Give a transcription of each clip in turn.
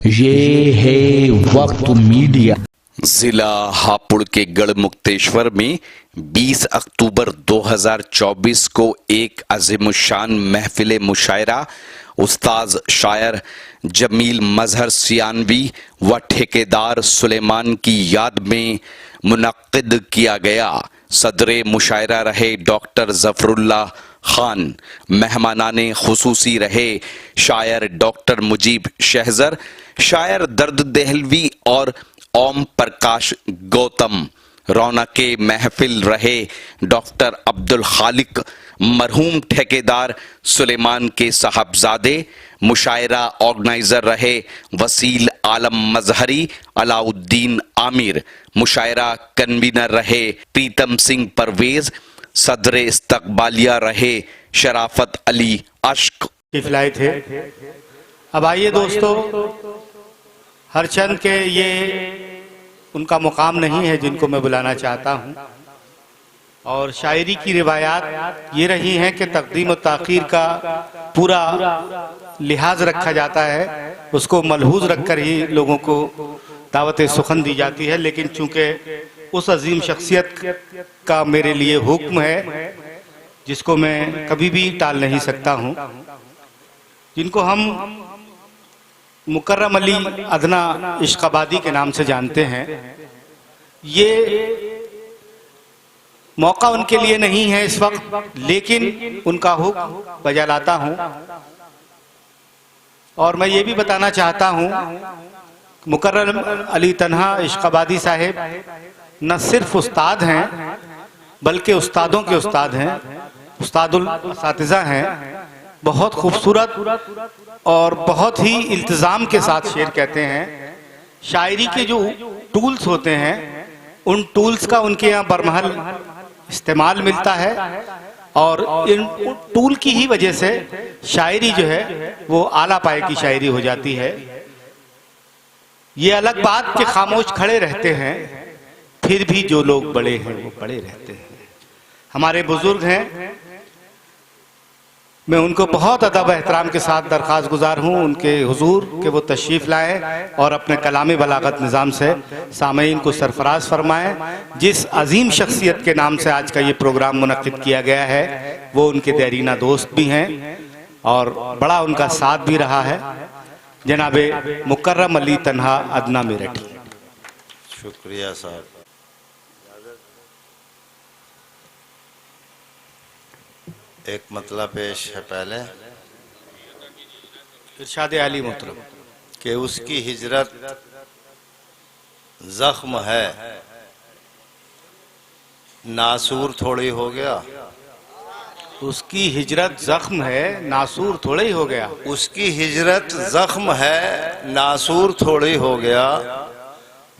ये है वक्त मीडिया। जिला हापुड़ के गढ़मुक्तेश्वर में 20 अक्टूबर 2024 को एक अजीमुशान महफिल मुशायरा उस्ताद शायर जमील मजहर सियानवी व ठेकेदार सुलेमान की याद में मुनक्किद किया गया। सदरे मुशायरा रहे डॉक्टर जफरुल्लाह खान। मेहमानाने खुसूसी रहे शायर डॉक्टर मुजीब शहजर, शायर दर्द देहलवी और ओम प्रकाश गौतम। रौनके महफिल रहे डॉक्टर अब्दुल खालिक, मरहूम ठेकेदार सुलेमान के साहबजादे। मुशायरा ऑर्गेनाइजर रहे वसील आलम मजहरी, अलाउद्दीन आमिर। मुशायरा कन्वीनर रहे प्रीतम सिंह परवेज। सदरे इस्तकबालिया रहे शराफत अली अश्क। खिलाए थे। अब आइए दोस्तों, हरचंद के ये उनका मुकाम नहीं है जिनको मैं बुलाना चाहता हूँ, और शायरी की रिवायात ये रही हैं कि तकदीम और ताख़ीर का पूरा लिहाज रखा जाता है, उसको मलहूज रखकर ही लोगों को दावत सुखन दी जाती है। लेकिन चूंकि उस अजीम शख्सियत का मेरे लिए हुक्म है जिसको मैं कभी भी टाल नहीं सकता हूँ, जिनको हम मुकर्रम अली अदना इश्क़ाबादी के नाम से जानते हैं। ये मौका उनके लिए नहीं है इस वक्त, लेकिन उनका हुक्म बजा लाता हूँ। और मैं ये भी बताना चाहता हूँ, मुकर्रम अली तन्हा इश्क़ाबादी साहिब न सिर्फ उस्ताद हैं बल्कि उस्तादों के उस्ताद हैं, उस्तादुल असातिज़ा हैं। बहुत खूबसूरत और बहुत ही इल्तिज़ाम के साथ शेर कहते हैं। शायरी के जो टूल्स होते हैं उन टूल्स का उनके यहाँ बरमहल इस्तेमाल मिलता है, और इन टूल की ही वजह से शायरी जो है वो आला पाए की शायरी हो जाती है। ये अलग बात कि खामोश खड़े रहते हैं, फिर भी जो लोग बड़े हैं वो बड़े रहते हैं। हमारे बुजुर्ग हैं, मैं उनको बहुत अदब एहतराम के साथ दरख्वास्त गुजार हूँ उनके हुजूर कि वो तशरीफ़ लाएँ और अपने कलामी बलागत निज़ाम से सामईन को सरफराज फरमाएँ। जिस अजीम शख्सियत के नाम से आज का ये प्रोग्राम मुनक्किद किया गया है वो उनके देरीना दोस्त भी हैं और बड़ा उनका साथ भी रहा है, जनाबे मुकर्रम अली तन्हा अदना मेरठी। शुक्रिया साहब। एक मतलब पेश है पहले, इरशाद आली मोहतरम, कि उसकी हिजरत जख्म है, नासूर थोड़ी हो गया। उसकी हिजरत जख्म है, नासूर थोड़ा ही हो गया। उसकी हिजरत जख्म है, नासूर थोड़ी हो गया।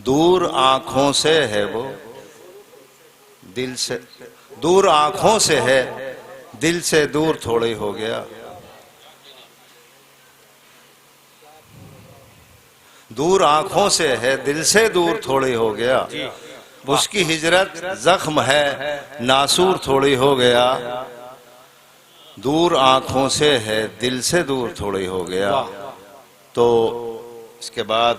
दूर आंखों से है वो, दिल से दूर आंखों से है, दिल से दूर थोड़ी हो गया। दूर आंखों से है, दिल से दूर थोड़ी हो गया। उसकी हिजरत जख्म है, नासूर थोड़ी हो गया। दूर आंखों से है, दिल से दूर थोड़ी हो गया। तो इसके बाद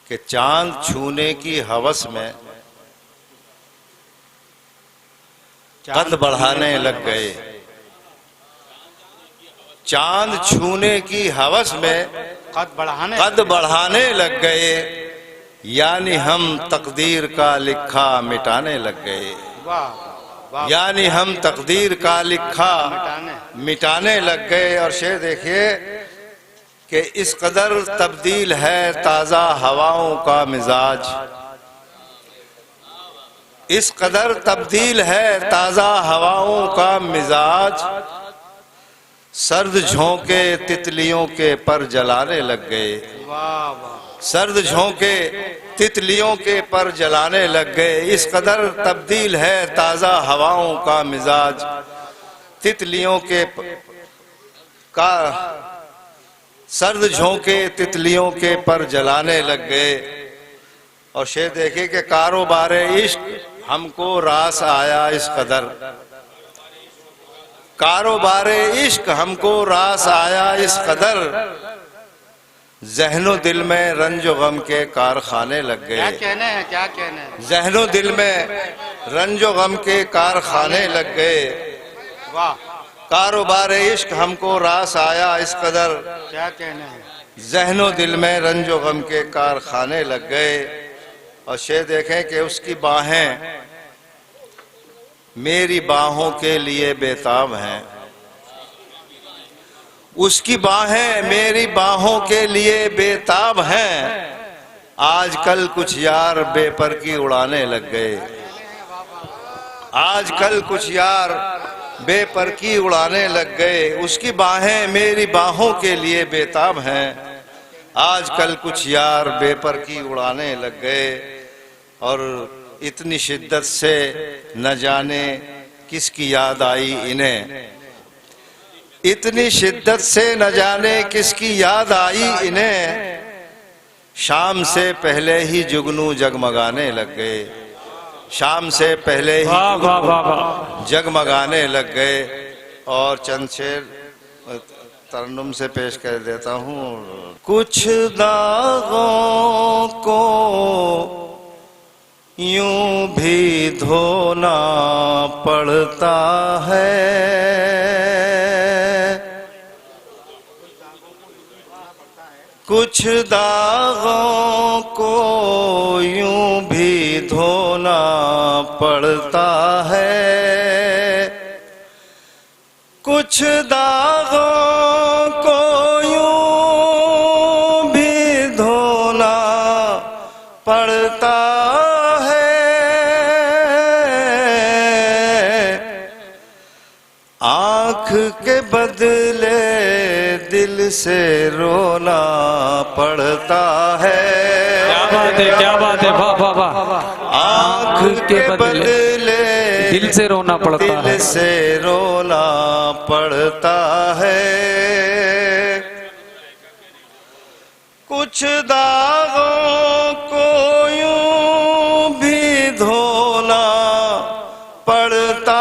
कि चांद छूने की हवस में कद बढ़ाने लग गए। चांद छूने की हवस में कद बढ़ाने लग गए, यानी हम तकदीर का लिखा मिटाने लग गए। यानी हम तकदीर का लिखा मिटाने लग गए। और शेर देखिए कि इस कदर तब्दील है ताज़ा हवाओं का मिजाज। इस कदर तब्दील है ताज़ा हवाओं का मिजाज। सर्द झोंके तितलियों के पर जलाने लग गए। सर्द झोंके तितलियों के पर जलाने लग गए। इस कदर तब्दील है ताज़ा हवाओं का मिजाज। तितलियों के का सर्द झोंके तितलियों के पर जलाने लग गए। और शेर देखे कि कारोबार इश्क हमको रास आया इस कदर, कारोबारे इश्क हमको रास आया इस कदर, जहनो दिल में रंजो गम के कारखाने लग क्या गए। कहना है, क्या कहना है? जहनो दिल में रंजो गम के कारखाने लग गए, वाह, कारोबारे इश्क हमको रास आया इस कदर, क्या कहना है? जहनो दिल में रंजो गम के कारखाने लग गए। और शेर देखें कि उसकी बाहें मेरी बाहों के लिए बेताब हैं, उसकी बाहें मेरी बाहों के लिए बेताब हैं, आजकल कुछ यार बेपर की उड़ाने लग गए, आजकल कुछ यार बेपर की उड़ाने लग गए। उसकी बाहें मेरी बाहों के लिए बेताब हैं, आजकल कुछ यार बेपर की उड़ाने लग गए। और इतनी शिद्दत से न जाने किसकी याद आई इन्हें, इतनी शिद्दत से न जाने किसकी याद आई इन्हें, शाम से पहले ही जुगनू जगमगाने लग गए, शाम से पहले ही जुगनू जगमगाने लग गए। और चंद शेर तरन्नुम से पेश कर देता हूँ। कुछ दागों को यूं भी धोना पड़ता है, कुछ दागों को यूं भी धोना पड़ता है, कुछ दागों को यूं भी धोना पड़ता है, आँख के बदले दिल से रोना पड़ता है। क्या बात है, क्या बात है, वाह वाह वाह। आँख के बदले दिल से रोना पड़ता है, दिल से रोना पड़ता है, कुछ दागों को यूं भी धोना पड़ता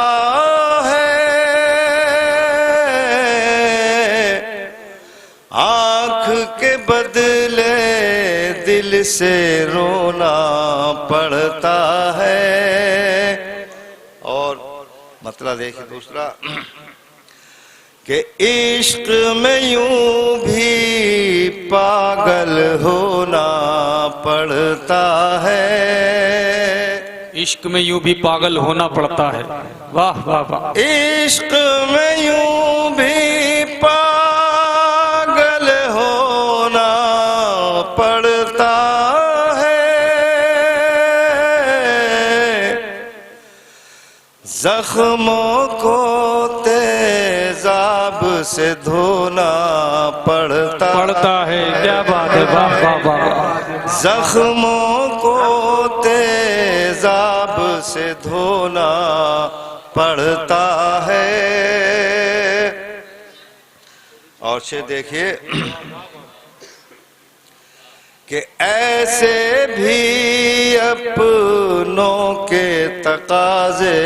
है, आँख के बदले दिल से रोना पड़ता है। और मतलब देखिए दूसरा कि इश्क में यूं भी पागल होना पड़ता है, इश्क में यूं भी पागल होना पड़ता है, वाह वाह वाह। इश्क में यूं भी पागल होना पड़ता है, जख्मों को तेजाब से धोना पड़ता है। क्या बात है, वाह वाह वाह। जख्मों को तेजाब से धोना पड़ता है। और से देखिए कि ऐसे भी अपनों के तकाजे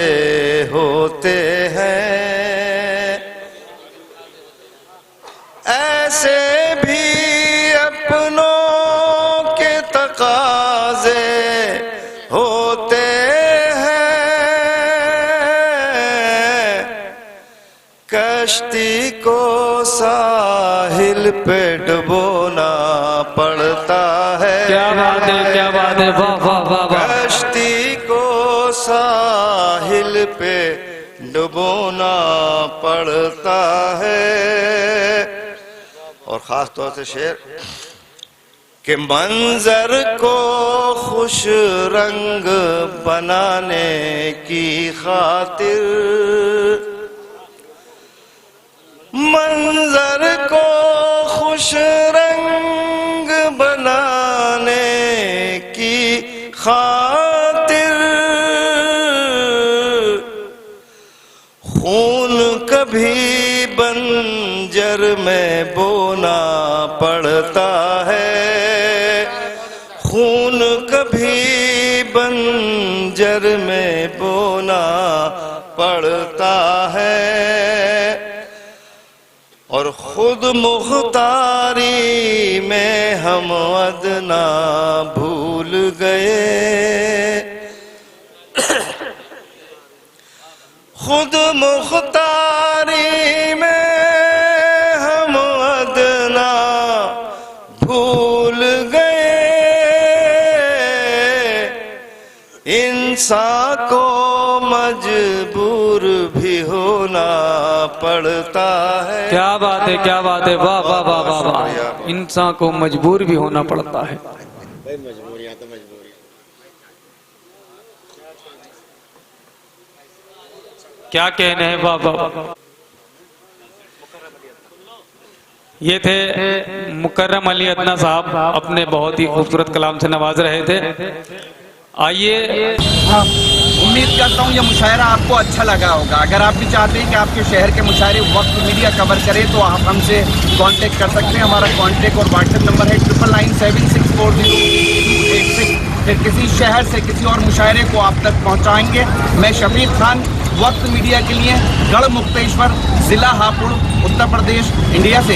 होते हैं, ऐसे भी अपनों के तकाजे होते हैं, कश्ती को साहिल पे डुबोना पड़ता है। क्या बात है, क्या बात है, वाह वाह वाह वाह। कश्ती को साहिल पे डुबोना पड़ता है। और खास तौर से शेर कि मंजर को खुश रंग बनाने की खातिर, मंजर को खुश रंग बनाने की खातिर, खून कभी बंजर में बोना पड़ता है, खून कभी बंजर में बोना पड़ता है और खुद मुख्तारी में हम अदना भूल गए। खुद मुख्तारी में हम अदना भूल गए। इंसान को मजबूर भी होना पड़ता है। क्या बात है, क्या बात है, वाह वाह वाह वाह वाह। इंसान को मजबूर भी होना पड़ता है। क्या कहने हैं, वाह वाह। ये थे मुकर्रम अली अदना साहब, अपने बहुत ही खूबसूरत कलाम से नवाज रहे थे। आइए, उम्मीद करता हूँ ये मुशायरा आपको अच्छा लगा होगा। अगर आप भी चाहते हैं कि आपके शहर के मुशायरे वक्त मीडिया कवर करे तो आप हमसे कांटेक्ट कर सकते हैं। हमारा कांटेक्ट और व्हाट्सएप नंबर है 9997640286। फिर किसी शहर से किसी और मुशायरे को आप तक पहुँचाएंगे। मैं शफीक खान, वक्त मीडिया के लिए गढ़मुक्तेश्वर, जिला हापुड़, उत्तर प्रदेश, इंडिया से।